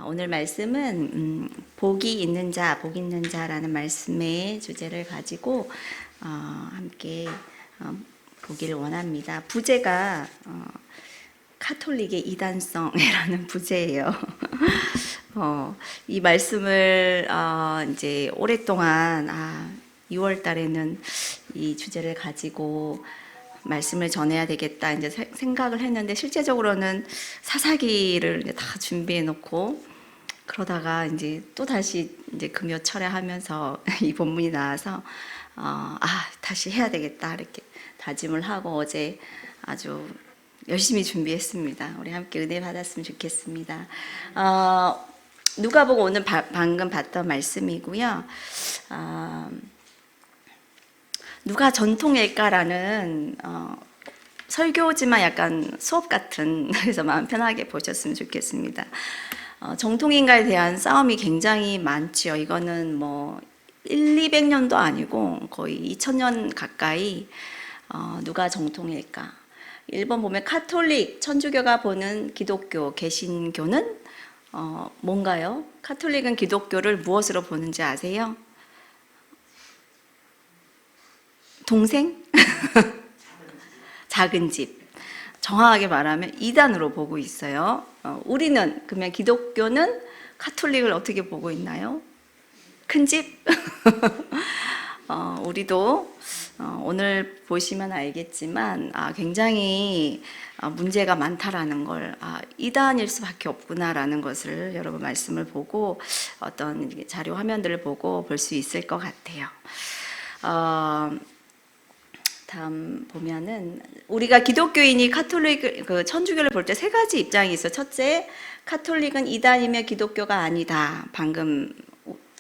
오늘 말씀은 복이 있는 자, 복 있는 자라는 말씀의 주제를 가지고 함께 보기를 원합니다. 부제가 카톨릭의 이단성이라는 부제예요. 이 말씀을 이제 오랫동안 6월 달에는 이 주제를 가지고 말씀을 전해야 되겠다 이제 생각을 했는데, 실제적으로는 사사기를 다 준비해 놓고 그러다가 이제 또 다시 이제 금요 철회하면서 이 본문이 나와서 다시 해야 되겠다 이렇게 다짐을 하고 어제 아주 열심히 준비했습니다. 우리 함께 은혜 받았으면 좋겠습니다. 누가복음 오늘 방금 봤던 말씀이고요. 누가 전통일까라는 설교지만 약간 수업 같은, 그래서 마음 편하게 보셨으면 좋겠습니다. 정통인가에 대한 싸움이 굉장히 많죠. 이거는 뭐 200년도 아니고 거의 2000년 가까이 누가 정통일까. 일본 보면 카톨릭, 천주교가 보는 기독교, 개신교는 뭔가요? 카톨릭은 기독교를 무엇으로 보는지 아세요? 동생? 작은 집. 정확하게 말하면 이단으로 보고 있어요. 우리는 그러면 기독교는 카톨릭을 어떻게 보고 있나요? 큰 집? 우리도 오늘 보시면 알겠지만 굉장히 문제가 많다라는 걸, 이단일 수밖에 없구나라는 것을 여러분 말씀을 보고 어떤 자료 화면들을 보고 볼 수 있을 것 같아요. 다음 보면은 우리가 기독교인이 카톨릭, 천주교를 볼 때 세 가지 입장이 있어. 첫째, 카톨릭은 이단이며 기독교가 아니다. 방금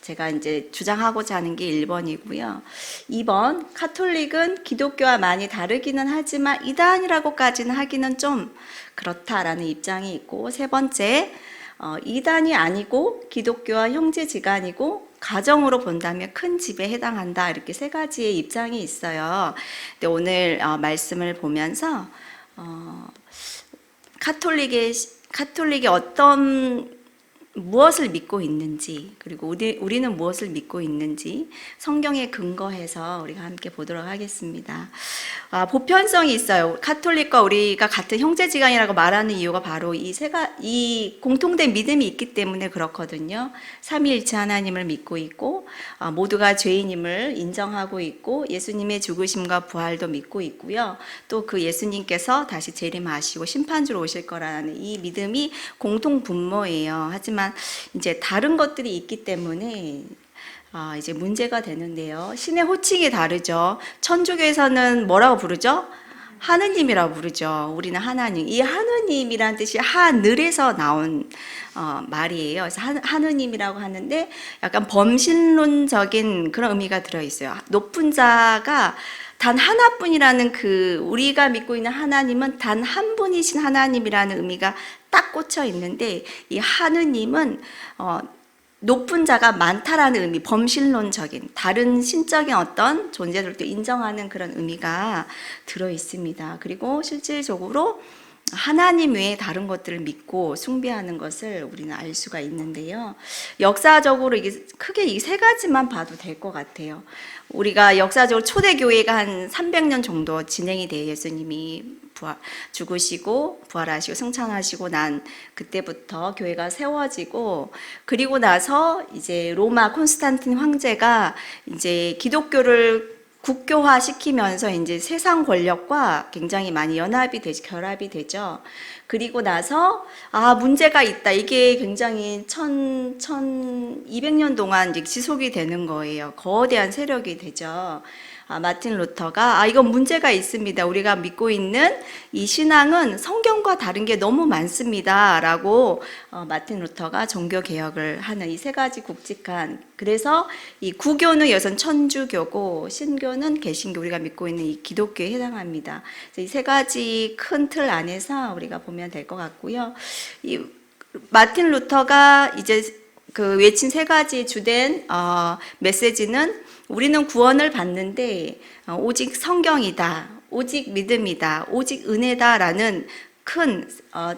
제가 이제 주장하고자 하는 게 1번이고요. 2번, 카톨릭은 기독교와 많이 다르기는 하지만 이단이라고까지는 하기는 좀 그렇다라는 입장이 있고, 세 번째, 이단이 아니고 기독교와 형제지간이고 가정으로 본다면 큰 집에 해당한다. 이렇게 세 가지의 입장이 있어요. 근데 오늘 말씀을 보면서 카톨릭이 무엇을 믿고 있는지, 그리고 우리는 무엇을 믿고 있는지 성경에 근거해서 우리가 함께 보도록 하겠습니다. 보편성이 있어요. 카톨릭과 우리가 같은 형제지간이라고 말하는 이유가 바로 이 공통된 믿음이 있기 때문에 그렇거든요. 삼위일체 하나님을 믿고 있고, 모두가 죄인임을 인정하고 있고, 예수님의 죽으심과 부활도 믿고 있고요. 또 그 예수님께서 다시 재림하시고 심판주로 오실 거라는 이 믿음이 공통 분모예요. 하지만 이제 다른 것들이 있기 때문에 이제 문제가 되는데요. 신의 호칭이 다르죠. 천주교에서는 뭐라고 부르죠? 하느님이라고 부르죠. 우리는 하나님. 이 하느님이란 뜻이 하늘에서 나온 말이에요. 그래서 하느님이라고 하는데 약간 범신론적인 그런 의미가 들어있어요. 높은 자가 단 하나뿐이라는, 우리가 믿고 있는 하나님은 단 한 분이신 하나님이라는 의미가 딱 꽂혀 있는데, 이 하느님은 높은 자가 많다라는 의미, 범신론적인 다른 신적인 어떤 존재들도 인정하는 그런 의미가 들어 있습니다. 그리고 실질적으로 하나님 외에 다른 것들을 믿고 숭배하는 것을 우리는 알 수가 있는데요. 역사적으로 이게 크게 이 세 가지만 봐도 될 것 같아요. 우리가 역사적으로 초대교회가 한 300년 정도 진행이 돼요. 예수님이 죽으시고 부활하시고 승천하시고 난 그때부터 교회가 세워지고, 그리고 나서 이제 로마 콘스탄틴 황제가 이제 기독교를 국교화 시키면서 이제 세상 권력과 굉장히 많이 결합이 되죠. 그리고 나서 문제가 있다. 이게 굉장히 1200년 동안 이제 지속이 되는 거예요. 거대한 세력이 되죠. 마틴 루터가 이건 문제가 있습니다. 우리가 믿고 있는 이 신앙은 성경과 다른 게 너무 많습니다. 라고 마틴 루터가 종교 개혁을 하는 이 세 가지 굵직한, 그래서 이 구교는 여선 천주교고 신교는 개신교, 우리가 믿고 있는 이 기독교에 해당합니다. 이 세 가지 큰 틀 안에서 우리가 보면 될 것 같고요. 이 마틴 루터가 이제 외친 세 가지 주된 메시지는, 우리는 구원을 받는데 오직 성경이다, 오직 믿음이다, 오직 은혜다라는 큰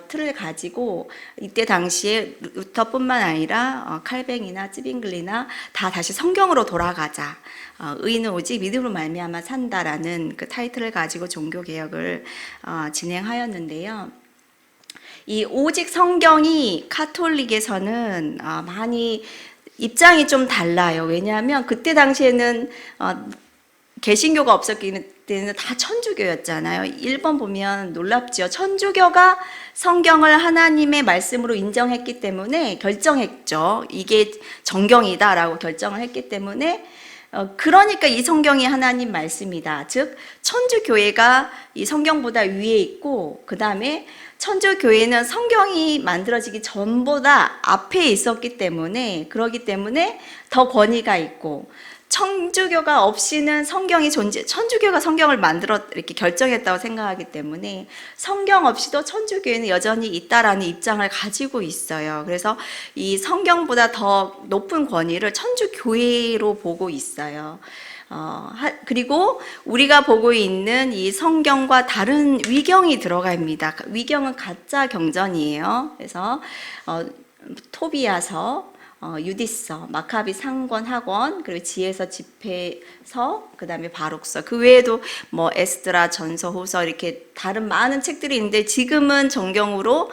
틀을 가지고 이때 당시에 루터뿐만 아니라 칼뱅이나 찌빙글리나 다 다시 성경으로 돌아가자. 의인은 오직 믿음으로 말미암아 산다라는 그 타이틀을 가지고 종교개혁을 진행하였는데요. 이 오직 성경이 카톨릭에서는 많이 입장이 좀 달라요. 왜냐하면 그때 당시에는 개신교가 없었기 때문에 다 천주교였잖아요. 1번 보면 놀랍죠. 천주교가 성경을 하나님의 말씀으로 인정했기 때문에 결정했죠. 이게 정경이다라고 결정을 했기 때문에 그러니까 이 성경이 하나님 말씀이다. 즉 천주교회가 이 성경보다 위에 있고 그 다음에 천주교회는 성경이 만들어지기 전보다 앞에 있었기 때문에 그러기 때문에 더 권위가 있고 천주교가 없이는 성경이 천주교가 성경을 만들어 이렇게 결정했다고 생각하기 때문에 성경 없이도 천주교회는 여전히 있다라는 입장을 가지고 있어요. 그래서 이 성경보다 더 높은 권위를 천주교회로 보고 있어요. 그리고 우리가 보고 있는 이 성경과 다른 위경이 들어갑니다. 위경은 가짜 경전이에요. 그래서 토비아서, 유디서, 마카비 상권 학원, 그리고 지혜서 집회서, 그 다음에 바룩서, 그 외에도 뭐 에스드라 전서 호서 이렇게 다른 많은 책들이 있는데 지금은 정경으로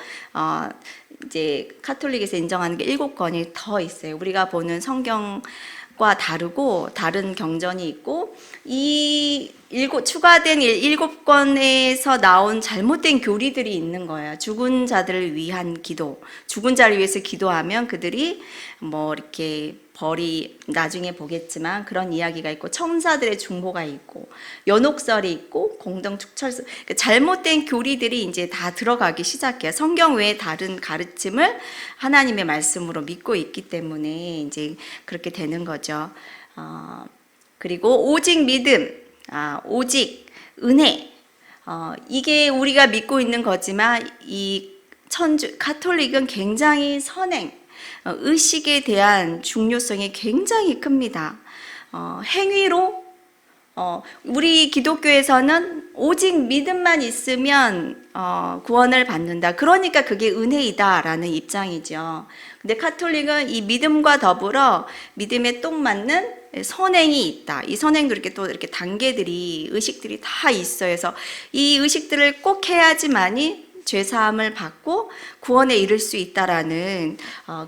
이제 카톨릭에서 인정하는 게 7권이 더 있어요. 우리가 보는 성경과 다르고 다른 경전이 있고 이 추가된 7권에서 나온 잘못된 교리들이 있는 거예요. 죽은 자들을 위한 기도, 죽은 자를 위해서 기도하면 그들이 뭐 이렇게 벌이 나중에 보겠지만 그런 이야기가 있고 천사들의 중보가 있고 연옥설이 있고 공동축철설, 그러니까 잘못된 교리들이 이제 다 들어가기 시작해요. 성경 외에 다른 가르침을 하나님의 말씀으로 믿고 있기 때문에 이제 그렇게 되는 거죠. 그리고 오직 믿음, 오직 은혜, 이게 우리가 믿고 있는 거지만 이 카톨릭은 굉장히 선행, 의식에 대한 중요성이 굉장히 큽니다. 행위로 우리 기독교에서는 오직 믿음만 있으면 구원을 받는다. 그러니까 그게 은혜이다라는 입장이죠. 근데 카톨릭은 이 믿음과 더불어 믿음에 딱 맞는 선행이 있다. 이 선행도 이렇게 또 이렇게 단계들이 의식들이 다 있어요. 그래서 이 의식들을 꼭 해야지만이 죄사함을 받고 구원에 이를 수 있다라는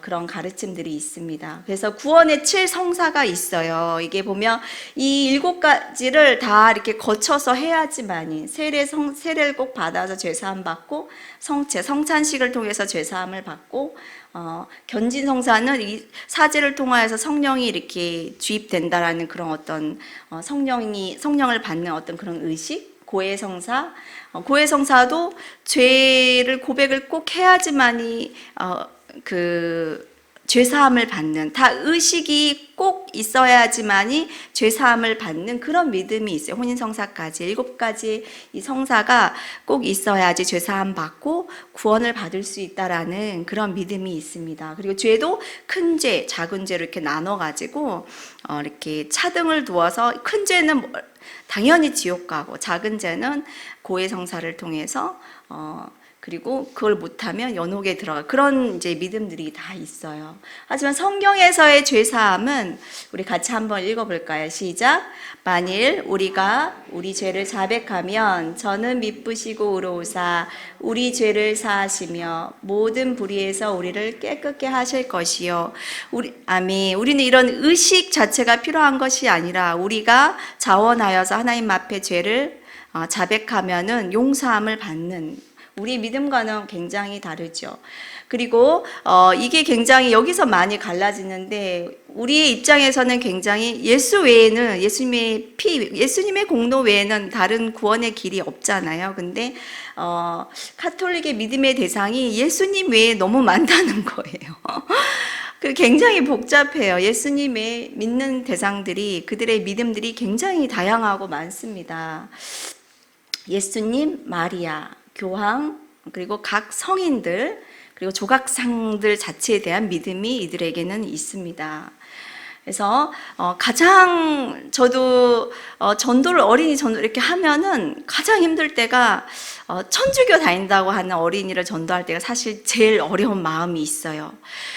그런 가르침들이 있습니다. 그래서 구원의 7성사가 있어요. 이게 보면 이 7가지를 다 이렇게 거쳐서 해야지만이 세례를 꼭 받아서 죄사함 받고 성찬식을 통해서 죄사함을 받고 견진성사는 이 사제를 통하여서 성령이 이렇게 주입된다라는 그런 어떤 성령을 받는 어떤 그런 의식, 고해성사, 고해성사도 죄를 고백을 꼭 해야지만이 그 죄사함을 받는, 다 의식이 꼭 있어야지만이 죄사함을 받는 그런 믿음이 있어요. 혼인성사까지 7가지 이 성사가 꼭 있어야지 죄사함 받고 구원을 받을 수 있다라는 그런 믿음이 있습니다. 그리고 죄도 큰 죄, 작은 죄로 이렇게 나눠가지고 이렇게 차등을 두어서 큰 죄는 당연히 지옥 가고 작은 죄는 고해성사를 통해서 그리고 그걸 못하면 연옥에 들어가, 그런 이제 믿음들이 다 있어요. 하지만 성경에서의 죄사함은 우리 같이 한번 읽어볼까요? 시작. 만일 우리가 우리 죄를 자백하면 저는 미쁘시고 의로우사 우리 죄를 사하시며 모든 불의에서 우리를 깨끗게 하실 것이요. 아멘. 우리는 이런 의식 자체가 필요한 것이 아니라 우리가 자원하여서 하나님 앞에 죄를 자백하면은 용서함을 받는, 우리 믿음과는 굉장히 다르죠. 그리고 이게 굉장히 여기서 많이 갈라지는데 우리의 입장에서는 굉장히 예수 외에는, 예수님의 피, 예수님의 공로 외에는 다른 구원의 길이 없잖아요. 근데 카톨릭의 믿음의 대상이 예수님 외에 너무 많다는 거예요. 그 굉장히 복잡해요. 예수님의 믿는 대상들이, 그들의 믿음들이 굉장히 다양하고 많습니다. 예수님, 마리아, 교황, 그리고 각 성인들, 그리고 조각상들 자체에 대한 믿음이 이들에게는 있습니다. 그래서 가장 저도 어린이 전도를 이렇게 하면은 가장 힘들 때가 천주교 다닌다고 하는 어린이를 전도할 때가 사실 제일 어려운 마음이 있어요.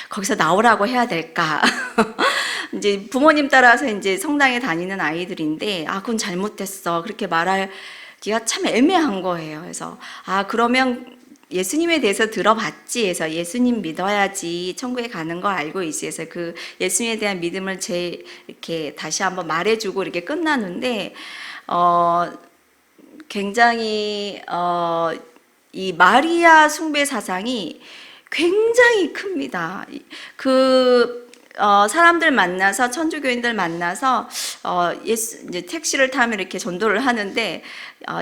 거기서 나오라고 해야 될까? 이제 부모님 따라서 이제 성당에 다니는 아이들인데, 그건 잘못됐어, 그렇게 말하기가 참 애매한 거예요. 그래서 그러면 예수님에 대해서 들어봤지 해서 예수님 믿어야지 천국에 가는 거 알고 있지 해서 그 예수님에 대한 믿음을 이렇게 다시 한번 말해주고 이렇게 끝나는데, 굉장히 이 마리아 숭배 사상이 굉장히 큽니다. 사람들 만나서, 천주교인들 만나서 이제 택시를 타면 이렇게 전도를 하는데,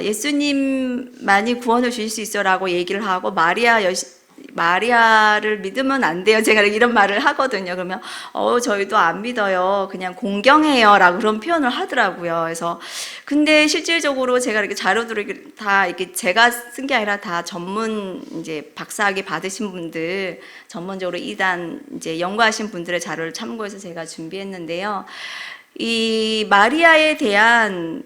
예수님만이 구원을 주실 수 있어라고 얘기를 하고 마리아를 믿으면 안 돼요, 제가 이런 말을 하거든요. 그러면 저희도 안 믿어요, 그냥 공경해요 라고 그런 표현을 하더라고요. 그래서 근데 실질적으로 제가 이렇게 자료들을 다 이렇게 제가 쓴 게 아니라 다 전문 이제 박사학위 받으신 분들, 전문적으로 이단 이제 연구하신 분들의 자료를 참고해서 제가 준비했는데요. 이 마리아에 대한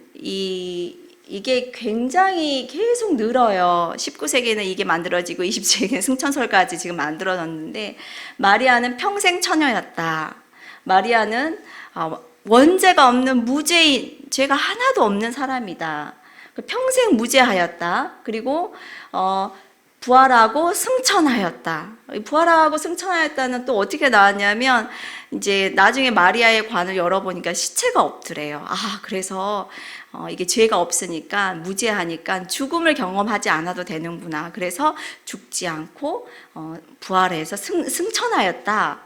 이게 굉장히 계속 늘어요. 19세기에는 이게 만들어지고 20세기에는 승천설까지 지금 만들어졌는데, 마리아는 평생 처녀였다. 마리아는 원죄가 없는 무죄인, 죄가 하나도 없는 사람이다. 평생 무죄하였다. 그리고 부활하고 승천하였다. 부활하고 승천하였다는 또 어떻게 나왔냐면, 이제 나중에 마리아의 관을 열어보니까 시체가 없더래요. 그래서 이게 죄가 없으니까, 무죄하니까 죽음을 경험하지 않아도 되는구나. 그래서 죽지 않고 부활해서 승천하였다.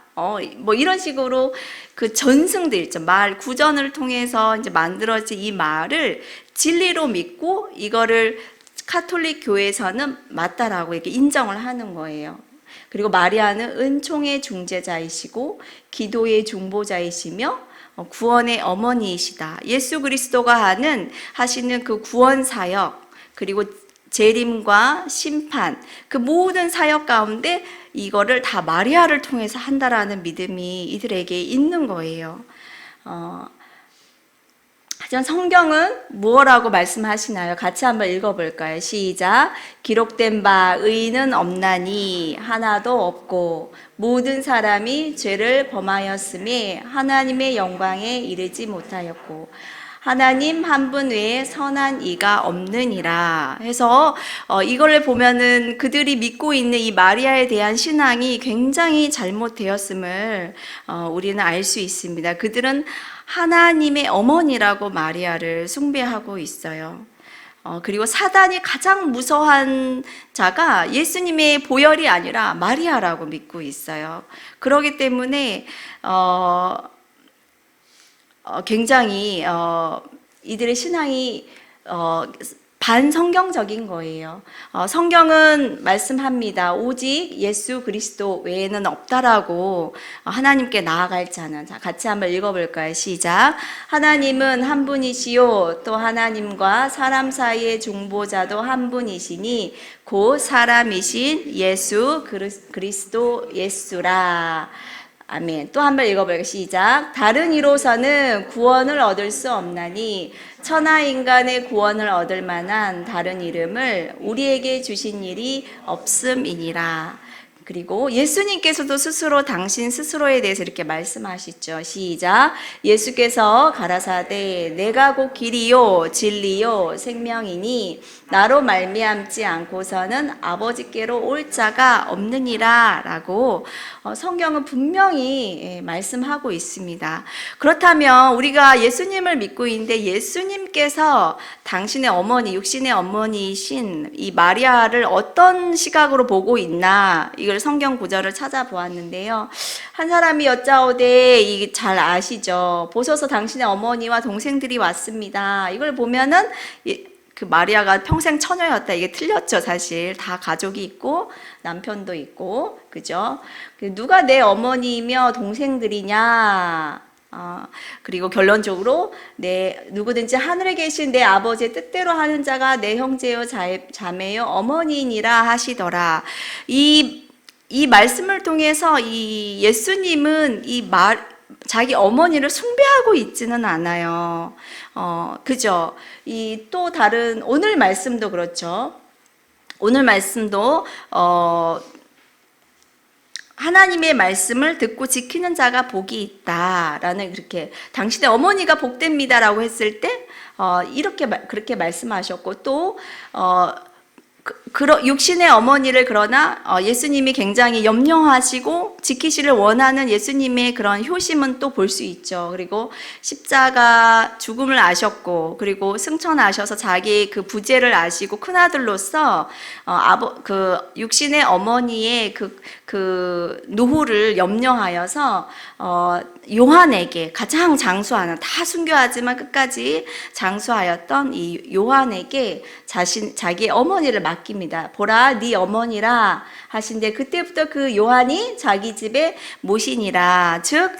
뭐 이런 식으로 그 전승들 있죠. 말 구전을 통해서 이제 만들어진 이 말을 진리로 믿고 이거를 카톨릭 교회에서는 맞다라고 이렇게 인정을 하는 거예요. 그리고 마리아는 은총의 중재자이시고 기도의 중보자이시며 구원의 어머니이시다. 예수 그리스도가 하시는 그 구원 사역, 그리고 재림과 심판, 그 모든 사역 가운데 이거를 다 마리아를 통해서 한다라는 믿음이 이들에게 있는 거예요. 하지만 성경은 무엇라고 말씀하시나요? 같이 한번 읽어볼까요? 시작. 기록된 바 의인은 없나니 하나도 없고 모든 사람이 죄를 범하였음에 하나님의 영광에 이르지 못하였고 하나님 한 분 외에 선한 이가 없느니라 해서 이걸 보면은 그들이 믿고 있는 이 마리아에 대한 신앙이 굉장히 잘못되었음을 우리는 알 수 있습니다. 그들은 하나님의 어머니라고 마리아를 숭배하고 있어요. 그리고 사단이 가장 무서워한 자가 예수님의 보혈이 아니라 마리아라고 믿고 있어요. 그렇기 때문에 굉장히 이들의 신앙이 반성경적인 거예요. 성경은 말씀합니다. 오직 예수 그리스도 외에는 없다라고, 하나님께 나아갈 자는. 자, 같이 한번 읽어볼까요? 시작. 하나님은 한 분이시요 또 하나님과 사람 사이의 중보자도 한 분이시니 곧 사람이신 예수 그리스도 예수라. 아멘. 또 한번 읽어볼게요. 시작. 다른 이로서는 구원을 얻을 수 없나니 천하 인간의 구원을 얻을 만한 다른 이름을 우리에게 주신 일이 없음이니라. 그리고 예수님께서도 스스로 당신 스스로에 대해서 이렇게 말씀하시죠. 시작. 예수께서 가라사대 내가 곧 길이요 진리요 생명이니 나로 말미암지 않고서는 아버지께로 올 자가 없느니라 라고 성경은 분명히 말씀하고 있습니다. 그렇다면 우리가 예수님을 믿고 있는데 예수님께서 당신의 어머니, 육신의 어머니이신 이 마리아를 어떤 시각으로 보고 있나, 이걸 성경 구절을 찾아보았는데요. 한 사람이 여짜오되, 이게 잘 아시죠? 보소서 당신의 어머니와 동생들이 왔습니다. 이걸 보면은 그 마리아가 평생 처녀였다, 이게 틀렸죠. 사실 다 가족이 있고 남편도 있고, 그죠? 누가 내 어머니이며 동생들이냐? 그리고 결론적으로 누구든지 하늘에 계신 내 아버지의 뜻대로 하는 자가 내 형제요 자매요 어머니이니라 하시더라. 이 말씀을 통해서 이 예수님은 이 자기 어머니를 숭배하고 있지는 않아요. 그죠? 이 또 다른 오늘 말씀도 그렇죠. 오늘 말씀도 하나님의 말씀을 듣고 지키는 자가 복이 있다라는, 그렇게 당신의 어머니가 복됩니다라고 했을 때 이렇게 그렇게 말씀하셨고, 또 육신의 어머니를 그러나 예수님이 굉장히 염려하시고 지키시를 원하는 예수님의 그런 효심은 또 볼 수 있죠. 그리고 십자가 죽음을 아셨고, 그리고 승천하셔서 자기 그 부재를 아시고 큰아들로서 그 육신의 어머니의 그 노후를 염려하여서 요한에게 가장 장수하는, 다 순교하지만 끝까지 장수하였던 이 요한에게 자기의 어머니를 맡깁니다. 보라, 네 어머니라 하신데, 그때부터 그 요한이 자기 집에 모시니라. 즉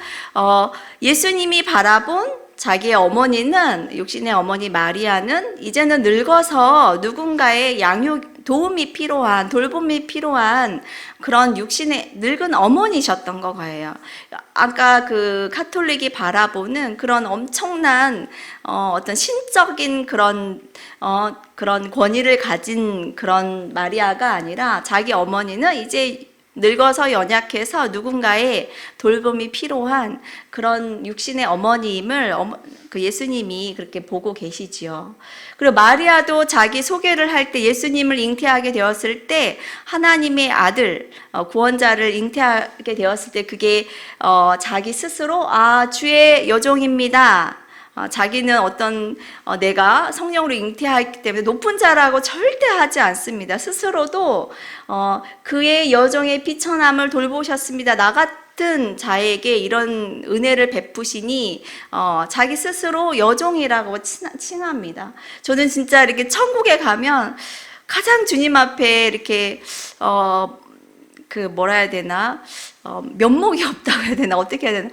예수님이 바라본 자기의 어머니는, 육신의 어머니 마리아는 이제는 늙어서 누군가의 도움이 필요한, 돌봄이 필요한 그런 육신의 늙은 어머니셨던 거예요. 아까 그 카톨릭이 바라보는 그런 엄청난 어떤 신적인 그런 권위를 가진 그런 마리아가 아니라, 자기 어머니는 이제 늙어서 연약해서 누군가의 돌봄이 필요한 그런 육신의 어머니임을 그 예수님이 그렇게 보고 계시지요. 그리고 마리아도 자기 소개를 할 때, 예수님을 잉태하게 되었을 때, 하나님의 아들, 구원자를 잉태하게 되었을 때, 그게 자기 스스로 주의 여종입니다. 자기는 내가 성령으로 잉태하기 때문에 높은 자라고 절대 하지 않습니다. 스스로도 그의 여종의 비천함을 돌보셨습니다. 나 같은 자에게 이런 은혜를 베푸시니 자기 스스로 여종이라고 칭합니다. 저는 진짜 이렇게 천국에 가면 가장 주님 앞에 이렇게 뭐라 해야 되나, 면목이 없다고 해야 되나, 어떻게 해야 되나,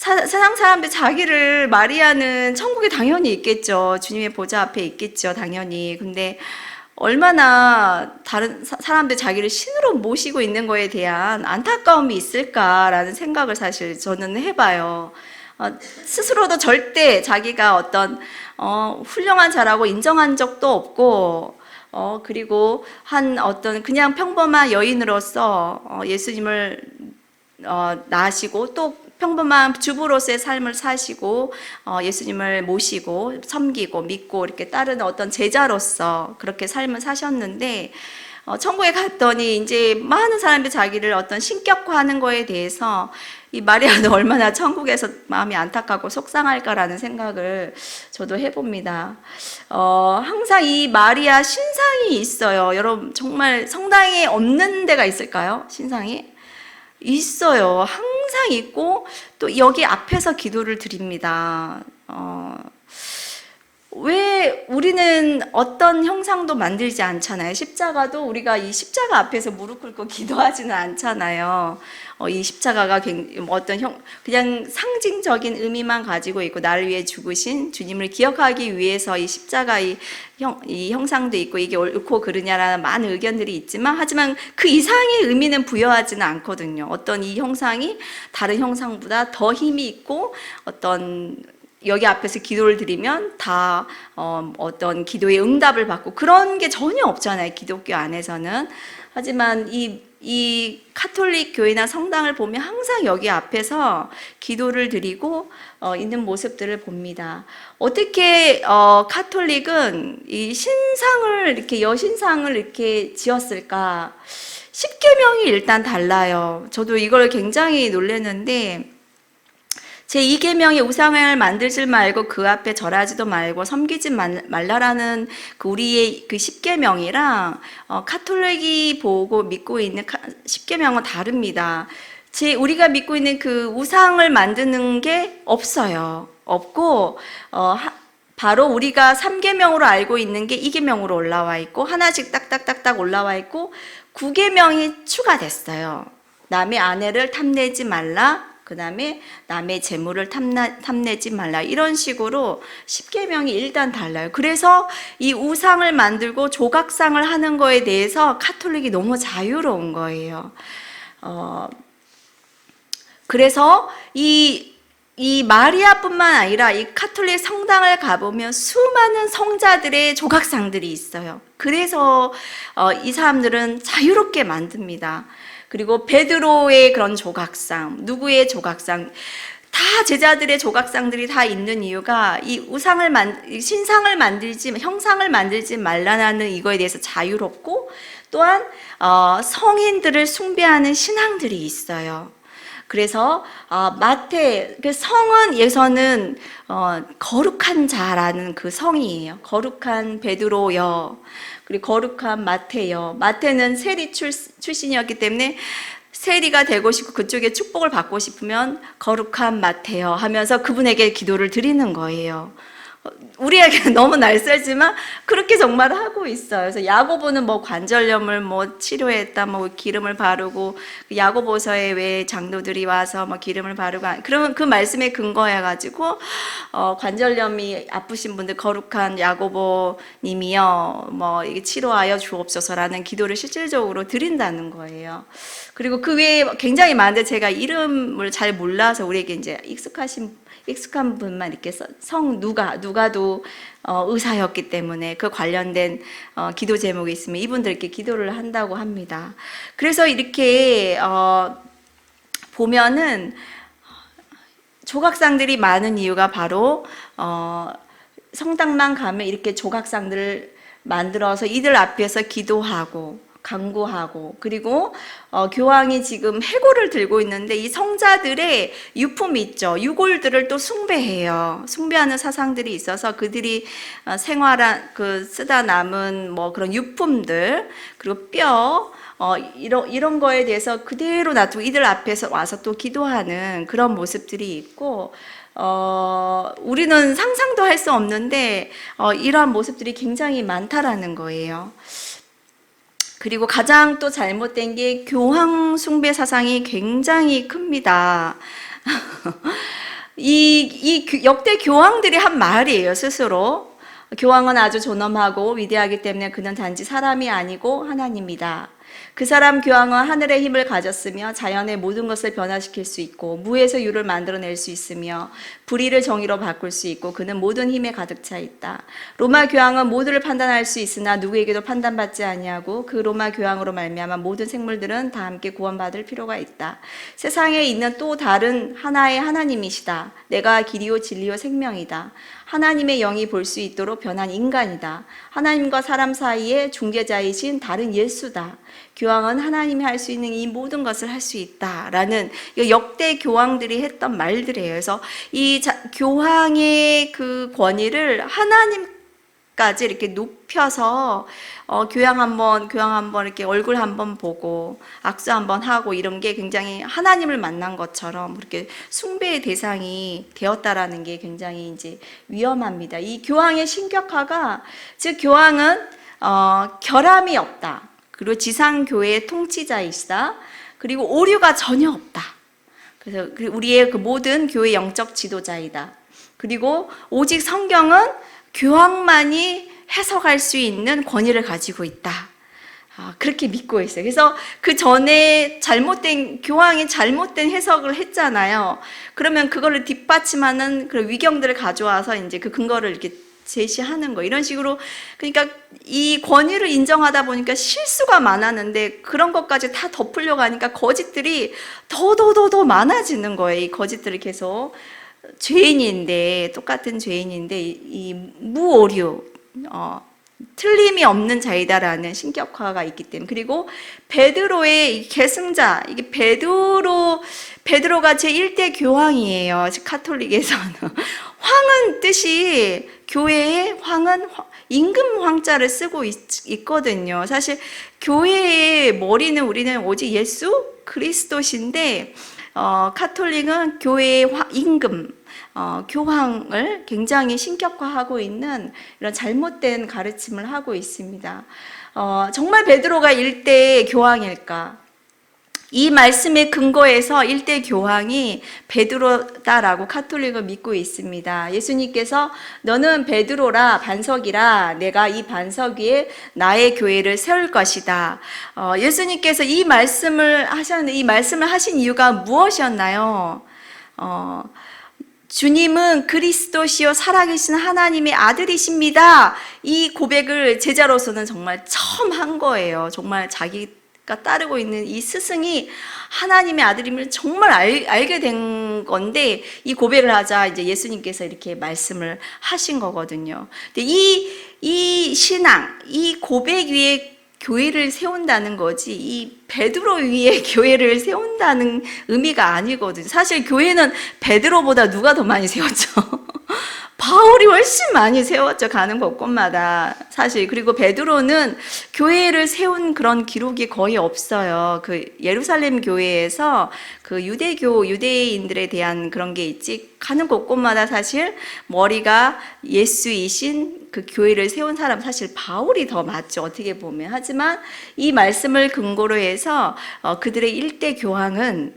세상 사람들 자기를, 마리아는 천국에 당연히 있겠죠. 주님의 보좌 앞에 있겠죠, 당연히. 근데 얼마나 다른 사람들 자기를 신으로 모시고 있는 거에 대한 안타까움이 있을까라는 생각을 사실 저는 해봐요. 스스로도 절대 자기가 어떤 훌륭한 자라고 인정한 적도 없고, 그리고 그냥 평범한 여인으로서 예수님을 낳으시고, 또 평범한 주부로서의 삶을 사시고, 예수님을 모시고 섬기고 믿고 이렇게 따르는 어떤 제자로서 그렇게 삶을 사셨는데, 천국에 갔더니 이제 많은 사람들이 자기를 어떤 신격화하는 거에 대해서 이 마리아는 얼마나 천국에서 마음이 안타깝고 속상할까라는 생각을 저도 해봅니다. 항상 이 마리아 신상이 있어요. 여러분, 정말 성당에 없는 데가 있을까요? 신상이? 있어요. 항상 있고, 또 여기 앞에서 기도를 드립니다. 왜 우리는 어떤 형상도 만들지 않잖아요. 십자가도 우리가 이 십자가 앞에서 무릎 꿇고 기도하지는 않잖아요. 이 십자가가 그냥 상징적인 의미만 가지고 있고, 나를 위해 죽으신 주님을 기억하기 위해서 이 십자가 이 형상도 있고, 이게 옳고 그르냐라는 많은 의견들이 있지만, 하지만 그 이상의 의미는 부여하지는 않거든요. 어떤 이 형상이 다른 형상보다 더 힘이 있고, 여기 앞에서 기도를 드리면 다 어떤 기도의 응답을 받고, 그런 게 전혀 없잖아요, 기독교 안에서는. 하지만 이 카톨릭 교회나 성당을 보면 항상 여기 앞에서 기도를 드리고 있는 모습들을 봅니다. 어떻게 카톨릭은 이 신상을, 이렇게 여신상을 이렇게 지었을까? 십계명이 일단 달라요. 저도 이걸 굉장히 놀랐는데, 제2계명이 우상을 만들지 말고 그 앞에 절하지도 말고 섬기지 말라라는 우리의 그 10계명이랑 카톨릭이 보고 믿고 있는 10계명은 다릅니다. 우리가 믿고 있는 그 우상을 만드는 게 없어요. 없고, 바로 우리가 3계명으로 알고 있는 게 2계명으로 올라와 있고, 하나씩 딱딱딱딱 올라와 있고, 9계명이 추가됐어요. 남의 아내를 탐내지 말라, 그 다음에 남의 재물을 탐내지 말라, 이런 식으로 10계명이 일단 달라요. 그래서 이 우상을 만들고 조각상을 하는 거에 대해서 카톨릭이 너무 자유로운 거예요. 그래서 이 이 마리아뿐만 아니라 이 가톨릭 성당을 가보면 수많은 성자들의 조각상들이 있어요. 그래서 이 사람들은 자유롭게 만듭니다. 그리고 베드로의 그런 조각상, 누구의 조각상, 다 제자들의 조각상들이 다 있는 이유가 이 신상을 만들지, 형상을 만들지 말라는 이거에 대해서 자유롭고, 또한 성인들을 숭배하는 신앙들이 있어요. 그래서 마태, 그 성은 거룩한 자라는 그 성이에요. 거룩한 베드로여, 그리고 거룩한 마태여. 마태는 세리 출신이었기 때문에 세리가 되고 싶고 그쪽에 축복을 받고 싶으면 거룩한 마태여 하면서 그분에게 기도를 드리는 거예요. 우리에게 너무 낯설지만 그렇게 정말 하고 있어요. 그래서 야고보는 뭐 관절염을 뭐 치료했다, 뭐 기름을 바르고, 야고보서에 왜 장로들이 와서 뭐 기름을 바르고, 그러면 그 말씀에 근거해가지고 관절염이 아프신 분들 거룩한 야고보님이여 뭐 이게 치료하여 주옵소서라는 기도를 실질적으로 드린다는 거예요. 그리고 그 외에 굉장히 많은데 제가 이름을 잘 몰라서 우리에게 이제 익숙한 분만 이렇게 누가도 의사였기 때문에 그 관련된 기도 제목이 있으면 이분들께 기도를 한다고 합니다. 그래서 이렇게 보면은 조각상들이 많은 이유가 바로 성당만 가면 이렇게 조각상들을 만들어서 이들 앞에서 기도하고 강구하고, 그리고 교황이 지금 해골을 들고 있는데 이 성자들의 유품이 있죠. 유골들을 또 숭배해요. 숭배하는 사상들이 있어서 그들이 생활한 쓰다 남은 뭐 그런 유품들, 그리고 뼈 이런 거에 대해서 그대로 놔두고 이들 앞에서 와서 또 기도하는 그런 모습들이 있고, 우리는 상상도 할 수 없는데 이러한 모습들이 굉장히 많다라는 거예요. 그리고 가장 또 잘못된 게 교황 숭배 사상이 굉장히 큽니다. 이 역대 교황들이 한 말이에요, 스스로. 교황은 아주 존엄하고 위대하기 때문에 그는 단지 사람이 아니고 하나님이다. 그 사람 교황은 하늘의 힘을 가졌으며 자연의 모든 것을 변화시킬 수 있고 무에서 유를 만들어낼 수 있으며 불의를 정의로 바꿀 수 있고 그는 모든 힘에 가득 차 있다. 로마 교황은 모두를 판단할 수 있으나 누구에게도 판단받지 아니하고 그 로마 교황으로 말미암아 모든 생물들은 다 함께 구원받을 필요가 있다. 세상에 있는 또 다른 하나의 하나님이시다. 내가 길이요 진리요 생명이다. 하나님의 영이 볼 수 있도록 변한 인간이다. 하나님과 사람 사이의 중재자이신 다른 예수다. 교황은 하나님이 할 수 있는 이 모든 것을 할 수 있다라는 역대 교황들이 했던 말들이에요. 그래서 이 교황의 그 권위를 하나님까지 이렇게 높여서 교황 한번 이렇게 얼굴 한번 보고 악수 한번 하고 이런 게 굉장히 하나님을 만난 것처럼 그렇게 숭배의 대상이 되었다라는 게 굉장히 이제 위험합니다. 이 교황의 신격화가, 즉 교황은 결함이 없다. 그리고 지상교회의 통치자이시다. 그리고 오류가 전혀 없다. 그래서 우리의 그 모든 교회 영적 지도자이다. 그리고 오직 성경은 교황만이 해석할 수 있는 권위를 가지고 있다. 그렇게 믿고 있어요. 그래서 그 전에 교황이 잘못된 해석을 했잖아요. 그러면 그거를 뒷받침하는 그런 위경들을 가져와서 이제 그 근거를 이렇게 제시하는 거, 이런 식으로. 그러니까 이 권위를 인정하다 보니까 실수가 많았는데 그런 것까지 다 덮으려고 하니까 거짓들이 더 많아지는 거예요. 이 것들을 계속 똑같은 죄인인데 이 무오류, 틀림이 없는 자이다라는 신격화가 있기 때문에. 그리고 베드로의 계승자, 이게 베드로가 제1대 교황이에요. 카톨릭에서는. 황은 뜻이, 교회의 황은 임금 황자를 쓰고 있거든요. 사실 교회의 머리는 우리는 오직 예수 그리스도신데, 카톨릭은 교회의 임금, 교황을 굉장히 신격화하고 있는 이런 잘못된 가르침을 하고 있습니다. 정말 베드로가 일대 교황일까? 이 말씀의 근거에서 일대 교황이 베드로다라고 카톨릭은 믿고 있습니다. 예수님께서 너는 베드로라, 반석이라, 내가 이 반석 위에 나의 교회를 세울 것이다. 예수님께서 이 말씀을 하셨는데 이 말씀을 하신 이유가 무엇이었나요? 주님은 그리스도시요 살아계신 하나님의 아들이십니다. 이 고백을 제자로서는 정말 처음 한 거예요. 정말 자기가 따르고 있는 이 스승이 하나님의 아들임을 정말 알게 된 건데, 이 고백을 하자 이제 예수님께서 이렇게 말씀을 하신 거거든요. 근데 이 신앙, 이 고백 위에 교회를 세운다는 거지, 이 베드로 위에 교회를 세운다는 의미가 아니거든요. 사실 교회는 베드로보다 누가 더 많이 세웠죠? 바울이 훨씬 많이 세웠죠. 가는 곳곳마다. 사실. 그리고 베드로는 교회를 세운 그런 기록이 거의 없어요. 그 예루살렘 교회에서 그 유대인들에 대한 그런 게 있지, 가는 곳곳마다 사실 머리가 예수이신 그 교회를 세운 사람, 사실 바울이 더 맞죠. 어떻게 보면. 하지만 이 말씀을 근거로 해서 그들의 일대 교황은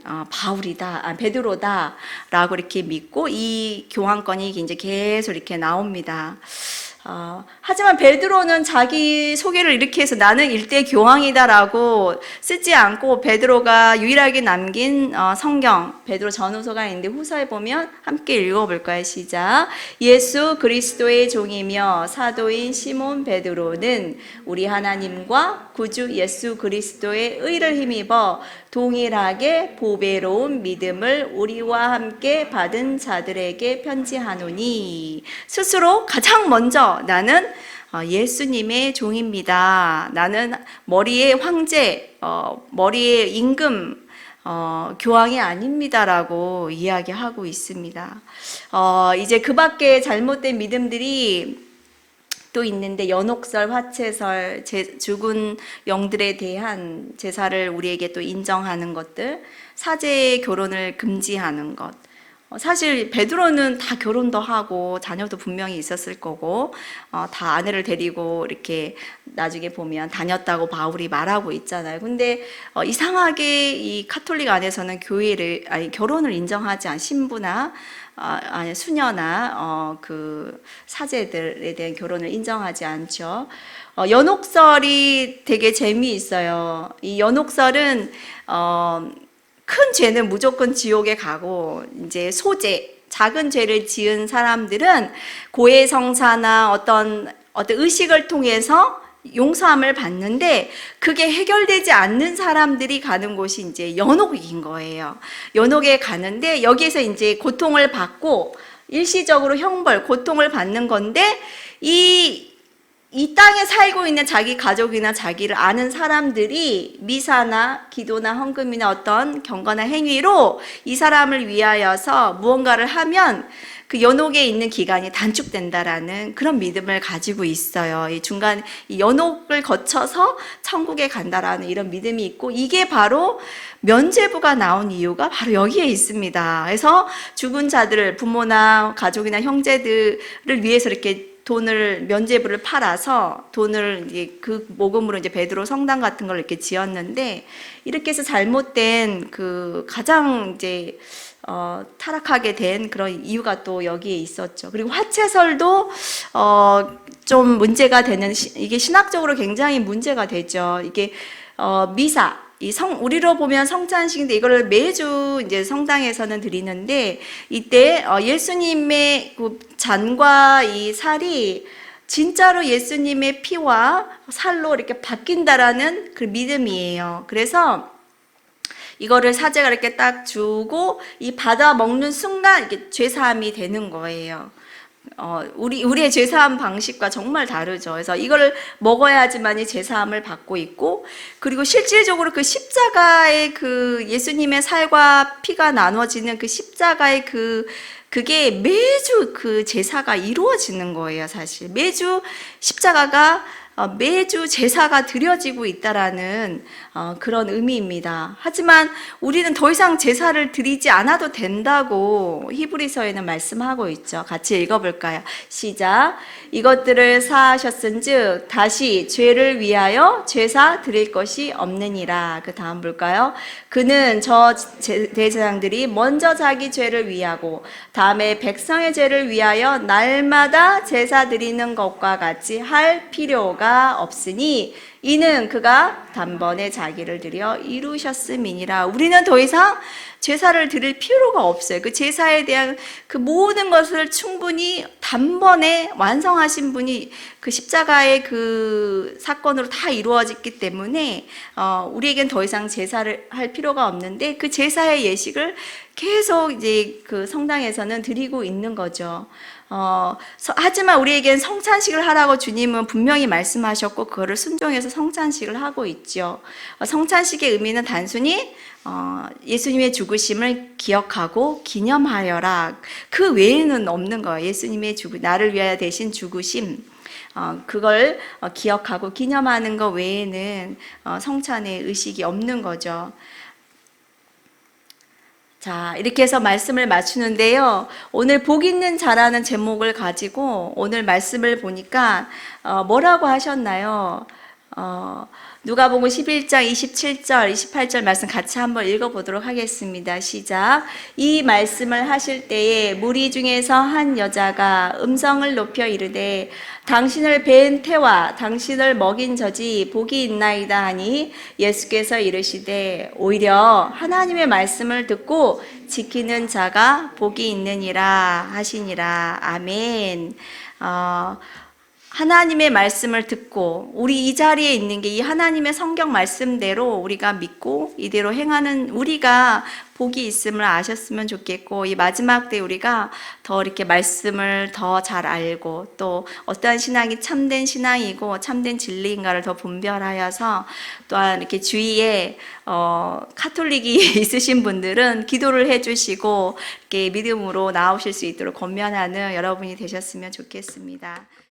베드로다 라고 이렇게 믿고, 이 교황권이 이제 계속 이렇게 나옵니다. 하지만 베드로는 자기 소개를 이렇게 해서 나는 일대 교황이다라고 쓰지 않고, 베드로가 유일하게 남긴 성경 베드로 전후서가 있는데, 후서에 보면 함께 읽어볼까요? 시작. 예수 그리스도의 종이며 사도인 시몬 베드로는 우리 하나님과 구주 예수 그리스도의 의를 힘입어 동일하게 보배로운 믿음을 우리와 함께 받은 자들에게 편지하노니, 스스로 가장 먼저 나는 예수님의 종입니다. 나는 머리의 황제, 머리의 임금, 교황이 아닙니다라고 이야기하고 있습니다. 이제 그 밖에 잘못된 믿음들이 또 있는데, 연옥설, 화채설, 죽은 영들에 대한 제사를 우리에게 또 인정하는 것들, 사제 결혼을 금지하는 것. 사실 베드로는 다 결혼도 하고 자녀도 분명히 있었을 거고, 다 아내를 데리고 이렇게 나중에 보면 다녔다고 바울이 말하고 있잖아요. 근데 이상하게 이 카톨릭 안에서는 결혼을 인정하지 않은 신부나 수녀나 그 사제들에 대한 결혼을 인정하지 않죠. 연옥설이 되게 재미있어요. 이 연옥설은 큰 죄는 무조건 지옥에 가고, 이제 작은 죄를 지은 사람들은 고해성사나 어떤 의식을 통해서 용서함을 받는데, 그게 해결되지 않는 사람들이 가는 곳이 이제 연옥인 거예요. 연옥에 가는데, 여기에서 이제 고통을 받고 일시적으로 형벌, 고통을 받는 건데, 이 땅에 살고 있는 자기 가족이나 자기를 아는 사람들이 미사나 기도나 헌금이나 어떤 경건한 행위로 이 사람을 위하여서 무언가를 하면 그 연옥에 있는 기간이 단축된다라는 그런 믿음을 가지고 있어요. 이 연옥을 거쳐서 천국에 간다라는 이런 믿음이 있고, 이게 바로 면죄부가 나온 이유가 바로 여기에 있습니다. 그래서 죽은 자들을, 부모나 가족이나 형제들을 위해서 이렇게 면죄부를 팔아서 돈을 이제 그 모금으로 이제 베드로 성당 같은 걸 이렇게 지었는데, 이렇게 해서 잘못된 그 가장 이제 타락하게 된 그런 이유가 또 여기에 있었죠. 그리고 화채설도 좀 문제가 되는, 이게 신학적으로 굉장히 문제가 되죠. 이게 미사, 우리로 보면 성찬식인데, 이거를 매주 이제 성당에서는 드리는데, 이때 예수님의 그 잔과 이 살이 진짜로 예수님의 피와 살로 이렇게 바뀐다라는 그 믿음이에요. 그래서 이거를 사제가 이렇게 딱 주고 이 받아 먹는 순간 이렇게 죄사함이 되는 거예요. 우리의 죄사함 방식과 정말 다르죠. 그래서 이걸 먹어야지만이 죄사함을 받고 있고, 그리고 실질적으로 그 십자가의 그 예수님의 살과 피가 나눠지는 그 십자가의 그게 매주 그 제사가 이루어지는 거예요. 사실 매주 십자가가 매주 제사가 드려지고 있다라는 그런 의미입니다. 하지만 우리는 더 이상 제사를 드리지 않아도 된다고 히브리서에는 말씀하고 있죠. 같이 읽어볼까요? 시작. 이것들을 사하셨은즉 다시 죄를 위하여 제사 드릴 것이 없느니라. 그 다음 볼까요? 그는 저 대제사장들이 먼저 자기 죄를 위하고 다음에 백성의 죄를 위하여 날마다 제사 드리는 것과 같이 할 필요가 없으니 이는 그가 단번에 자기를 드려 이루셨음이니라. 우리는 더 이상 제사를 드릴 필요가 없어요. 그 제사에 대한 그 모든 것을 충분히 단번에 완성하신 분이 그 십자가의 그 사건으로 다 이루어졌기 때문에 우리에겐 더 이상 제사를 할 필요가 없는데, 그 제사의 예식을 계속 이제 그 성당에서는 드리고 있는 거죠. 하지만 우리에겐 성찬식을 하라고 주님은 분명히 말씀하셨고, 그거를 순종해서 성찬식을 하고 있죠. 성찬식의 의미는 단순히 예수님의 죽으심을 기억하고 기념하여라, 그 외에는 없는 거예요. 예수님의 나를 위하여 대신 죽으심, 그걸 기억하고 기념하는 것 외에는 성찬의 의식이 없는 거죠. 자, 이렇게 해서 말씀을 마치는데요. 오늘 복 있는 자라는 제목을 가지고 오늘 말씀을 보니까 뭐라고 하셨나요? 누가복음 11장 27절, 28절 말씀 같이 한번 읽어보도록 하겠습니다. 시작. 이 말씀을 하실 때에 무리 중에서 한 여자가 음성을 높여 이르되 당신을 뵌 태와 당신을 먹인 저지 복이 있나이다 하니, 예수께서 이르시되 오히려 하나님의 말씀을 듣고 지키는 자가 복이 있느니라 하시니라. 아멘. 하나님의 말씀을 듣고 우리 이 자리에 있는 게 이 하나님의 성경 말씀대로 우리가 믿고 이대로 행하는 우리가 복이 있음을 아셨으면 좋겠고, 이 마지막 때 우리가 더 이렇게 말씀을 더 잘 알고 또 어떠한 신앙이 참된 신앙이고 참된 진리인가를 더 분별하여서, 또한 이렇게 주위에 카톨릭이 있으신 분들은 기도를 해주시고 이렇게 믿음으로 나오실 수 있도록 권면하는 여러분이 되셨으면 좋겠습니다.